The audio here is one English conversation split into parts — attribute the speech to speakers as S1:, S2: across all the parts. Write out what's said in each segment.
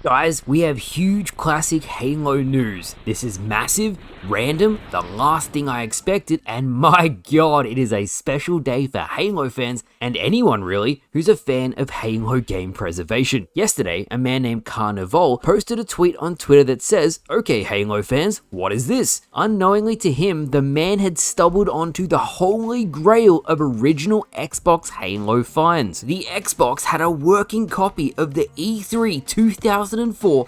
S1: Guys, we have huge classic Halo news. This is massive, random, the last thing I expected, and my god, it is a special day for Halo fans and anyone really who's a fan of Halo game preservation. Yesterday, a man named Carnival posted a tweet on Twitter that says, "Okay Halo fans, what is this?" Unknowingly to him, the man had stumbled onto the holy grail of original Xbox Halo finds. The Xbox had a working copy of the E3 2004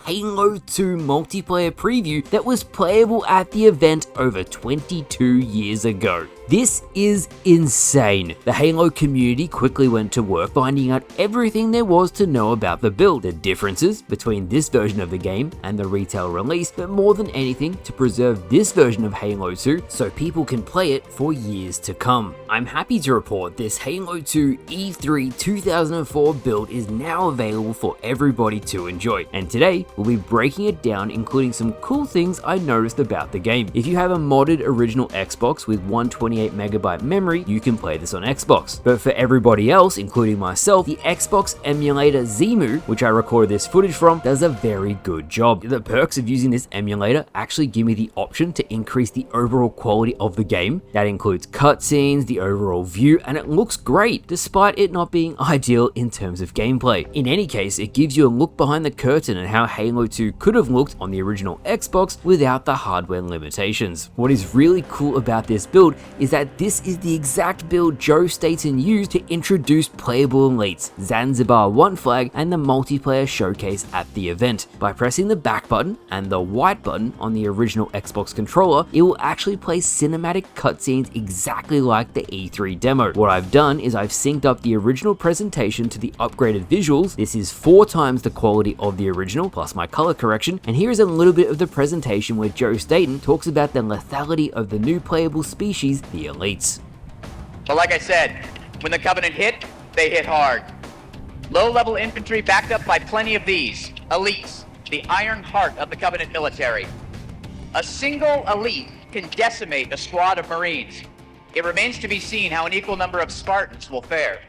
S1: Halo 2 multiplayer preview that was playable at the event over 22 years ago. This is insane. The Halo community quickly went to work finding out everything there was to know about the build, the differences between this version of the game and the retail release, but more than anything to preserve this version of Halo 2 so people can play it for years to come. I'm happy to report this Halo 2 E3 2004 build is now available for everybody to enjoy, and today we'll be breaking it down, including some cool things I noticed about the game. If you have a modded original Xbox with 128MB memory, you can play this on Xbox. But for everybody else, including myself, the Xbox emulator Zemu, which I recorded this footage from, does a very good job. The perks of using this emulator actually give me the option to increase the overall quality of the game. That includes cutscenes, the overall view, and it looks great, despite it not being ideal in terms of gameplay. In any case, it gives you a look behind the curtain at how Halo 2 could have looked on the original Xbox without the hardware limitations. What is really cool about this build is that this is the exact build Joe Staten used to introduce playable elites, Zanzibar 1 flag, and the multiplayer showcase at the event. By pressing the back button and the white button on the original Xbox controller, it will actually play cinematic cutscenes exactly like the E3 demo. What I've done is I've synced up the original presentation to the upgraded visuals. This is 4 times the quality of the original, plus my color correction, and here is a little bit of the presentation where Joe Staten talks about the lethality of the new playable species, the elites.
S2: So like I said, when the Covenant hit, they hit hard. Low-level infantry backed up by plenty of these, elites, the iron heart of the Covenant military. A single elite can decimate a squad of Marines. It remains to be seen how an equal number of Spartans will fare.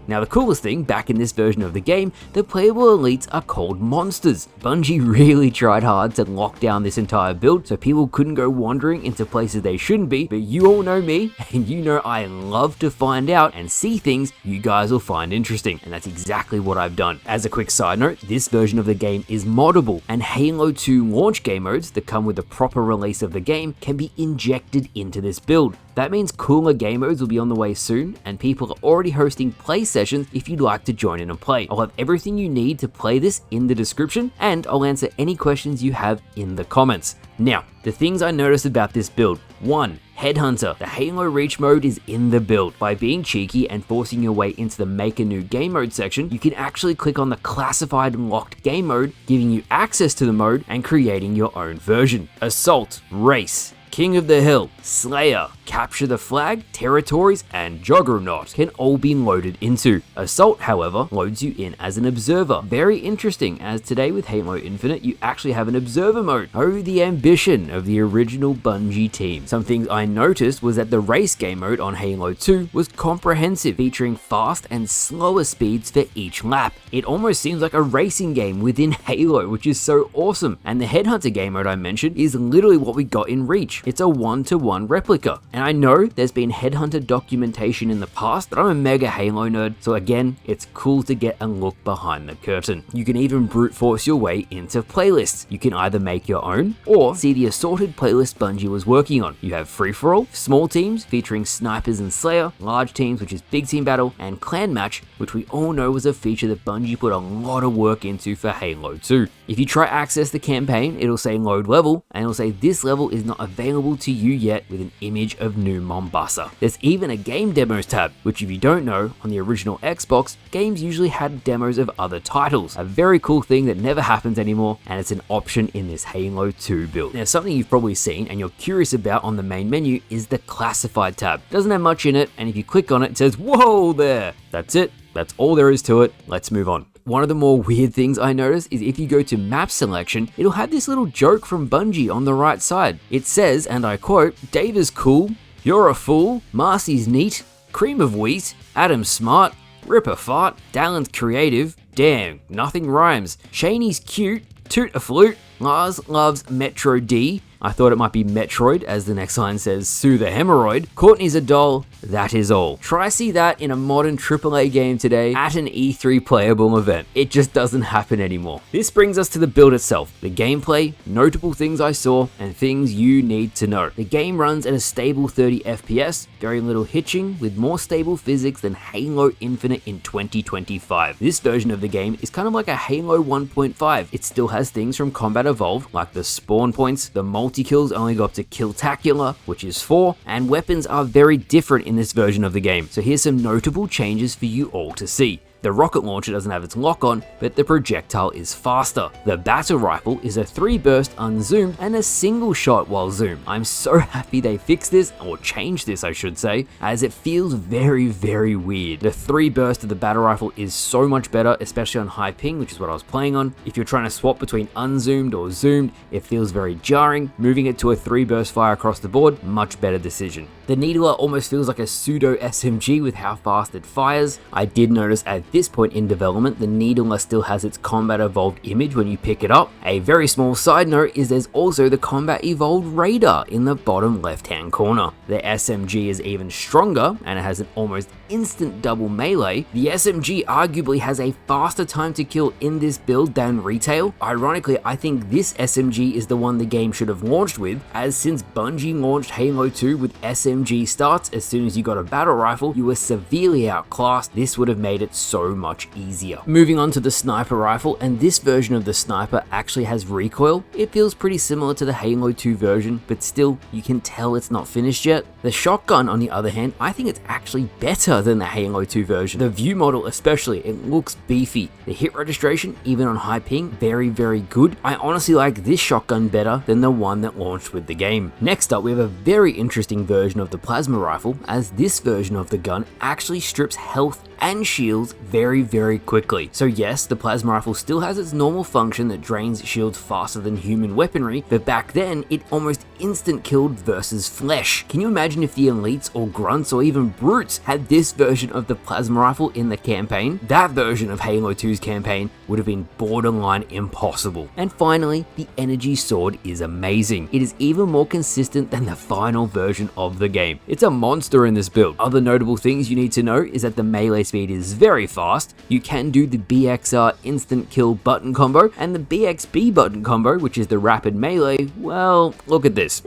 S1: Now the coolest thing, back in this version of the game, the playable elites are called monsters. Bungie really tried hard to lock down this entire build so people couldn't go wandering into places they shouldn't be, but you all know me, and you know I love to find out and see things you guys will find interesting, and that's exactly what I've done. As a quick side note, this version of the game is moddable, and Halo 2 launch game modes that come with the proper release of the game can be injected into this build. That means cooler game modes will be on the way soon, and people are already hosting play sessions if you'd like to join in and play. I'll have everything you need to play this in the description, and I'll answer any questions you have in the comments. Now, the things I noticed about this build. 1. Headhunter. The Halo Reach mode is in the build. By being cheeky and forcing your way into the Make a New Game mode section, you can actually click on the classified locked game mode, giving you access to the mode and creating your own version. Assault, Race, King of the Hill, Slayer, Capture the Flag, Territories, and Juggernaut can all be loaded into. Assault, however, loads you in as an observer. Very interesting, as today with Halo Infinite, you actually have an observer mode. Oh, the ambition of the original Bungie team. Some things I noticed was that the race game mode on Halo 2 was comprehensive, featuring fast and slower speeds for each lap. It almost seems like a racing game within Halo, which is so awesome. And the Headhunter game mode I mentioned is literally what we got in Reach. It's a 1-to-1 replica. And I know there's been Headhunter documentation in the past, but I'm a mega Halo nerd, so again, it's cool to get a look behind the curtain. You can even brute force your way into playlists. You can either make your own, or see the assorted playlist Bungie was working on. You have free-for-all, small teams featuring snipers and Slayer, large teams which is big team battle, and clan match, which we all know was a feature that Bungie put a lot of work into for Halo 2. If you try access the campaign, it'll say load level, and it'll say this level is not available to you yet with an image of New Mombasa. There's even a game demos tab, which if you don't know, on the original Xbox, games usually had demos of other titles. A very cool thing that never happens anymore, and it's an option in this Halo 2 build. Now, something you've probably seen and you're curious about on the main menu is the classified tab. Doesn't have much in it, and if you click on it, it says, whoa there. That's it. That's all there is to it. Let's move on. One of the more weird things I noticed is if you go to map selection, it'll have this little joke from Bungie on the right side. It says, and I quote, "Dave is cool, you're a fool, Marcy's neat, cream of wheat, Adam's smart, Ripper fart, Dallin's creative, damn, nothing rhymes, Shaney's cute, toot a flute. Lars loves Metro D. I thought it might be Metroid, as the next line says, soothe a hemorrhoid. Courtney's a doll, that is all. Try see that in a modern AAA game today at an E3 playable event. It just doesn't happen anymore. This brings us to the build itself, the gameplay, notable things I saw, and things you need to know. The game runs at a stable 30 FPS, very little hitching, with more stable physics than Halo Infinite in 2025. This version of the game is kind of like a Halo 1.5. It still has things from Combat Evolved, like the spawn points, the multi-kills only go up to Killtacular, which is 4, and weapons are very different in this version of the game. So here's some notable changes for you all to see. The rocket launcher doesn't have its lock on, but the projectile is faster. The battle rifle is a 3-burst unzoomed and a single shot while zoomed. I'm so happy they fixed this, or changed this I should say, as it feels very, very weird. The 3-burst of the battle rifle is so much better, especially on high ping, which is what I was playing on. If you're trying to swap between unzoomed or zoomed, it feels very jarring. Moving it to a 3-burst fire across the board, much better decision. The Needler almost feels like a pseudo SMG with how fast it fires. I did notice at this point in development, the Needler still has its Combat Evolved image when you pick it up. A very small side note is there's also the Combat Evolved radar in the bottom left hand corner. The SMG is even stronger and it has an almost instant double melee. The SMG arguably has a faster time to kill in this build than retail. Ironically, I think this SMG is the one the game should have launched with, as since Bungie launched Halo 2 with SMG starts as soon as you got a battle rifle, you were severely outclassed. This would have made it so much easier. Moving on to the sniper rifle, and this version of the sniper actually has recoil. It feels pretty similar to the Halo 2 version, but still, you can tell it's not finished yet. The shotgun, on the other hand, I think it's actually better than the Halo 2 version. The view model especially, it looks beefy. The hit registration, even on high ping, very, very good. I honestly like this shotgun better than the one that launched with the game. Next up, we have a very interesting version of the plasma rifle, as this version of the gun actually strips health and shields very, very quickly. So yes, the plasma rifle still has its normal function that drains shields faster than human weaponry, but back then, it almost instant killed versus flesh. Can you imagine if the elites or grunts or even brutes had this version of the plasma rifle in the campaign? That version of Halo 2's campaign would have been borderline impossible. And finally, the energy sword is amazing. It is even more consistent than the final version of the game. It's a monster in this build. Other notable things you need to know is that the melee speed is very fast. You can do the BXR instant kill button combo, and the BXB button combo, which is the rapid melee, well, look at this.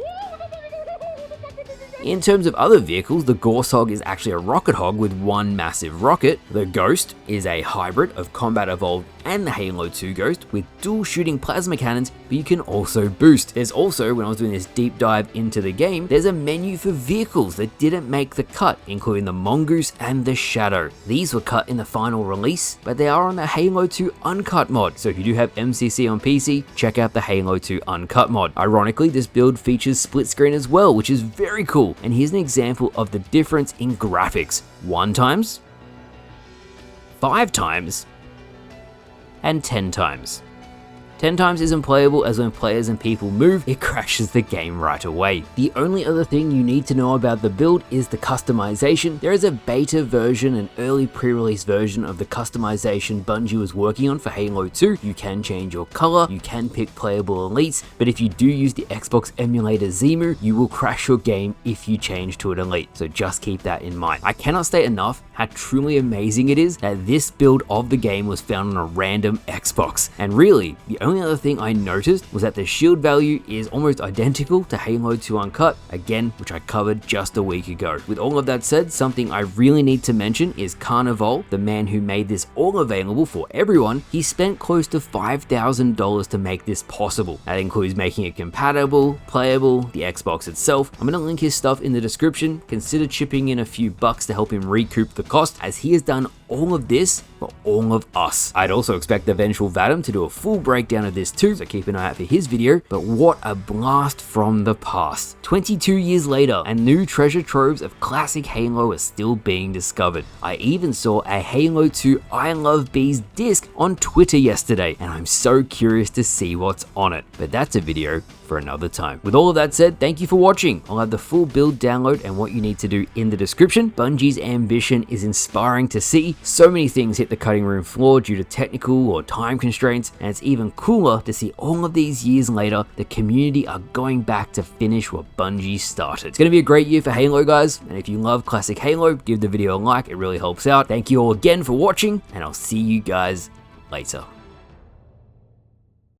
S1: In terms of other vehicles, the Gorse Hog is actually a rocket hog with one massive rocket. The Ghost is a hybrid of Combat Evolved and the Halo 2 Ghost with dual shooting plasma cannons, but you can also boost. There's also, when I was doing this deep dive into the game, there's a menu for vehicles that didn't make the cut, including the Mongoose and the Shadow. These were cut in the final release, but they are on the Halo 2 Uncut mod, so if you do have MCC on PC, check out the Halo 2 Uncut mod. Ironically, this build features split screen as well, which is very cool, and here's an example of the difference in graphics. 1 times, 5 times, and 10 times. 10 times isn't playable, as when players and people move, it crashes the game right away. The only other thing you need to know about the build is the customization. There is a beta version, an early pre-release version of the customization Bungie was working on for Halo 2. You can change your color, you can pick playable elites, but if you do use the Xbox emulator Zemu, you will crash your game if you change to an elite, so just keep that in mind. I cannot state enough how truly amazing it is that this build of the game was found on a random Xbox. And really, the only other thing I noticed was that the shield value is almost identical to Halo 2 Uncut, again, which I covered just a week ago. With all of that said, something I really need to mention is Carnival, the man who made this all available for everyone. He spent close to $5,000 to make this possible. That includes making it compatible, playable, the Xbox itself. I'm gonna link his stuff in the description. Consider chipping in a few bucks to help him recoup the cost, as he has done all of this for all of us. I'd also expect the Vengeful Vadim to do a full breakdown of this too, so keep an eye out for his video, but what a blast from the past. 22 years later, and new treasure troves of classic Halo are still being discovered. I even saw a Halo 2 I Love Bees disc on Twitter yesterday, and I'm so curious to see what's on it, but that's a video for another time. With all of that said, thank you for watching. I'll have the full build download and what you need to do in the description. Bungie's ambition is inspiring to see, Bungie. So many things hit the cutting room floor due to technical or time constraints, and it's even cooler to see all of these years later, the community are going back to finish what Bungie started. It's going to be a great year for Halo, guys, and if you love classic Halo, give the video a like, it really helps out. Thank you all again for watching, and I'll see you guys later.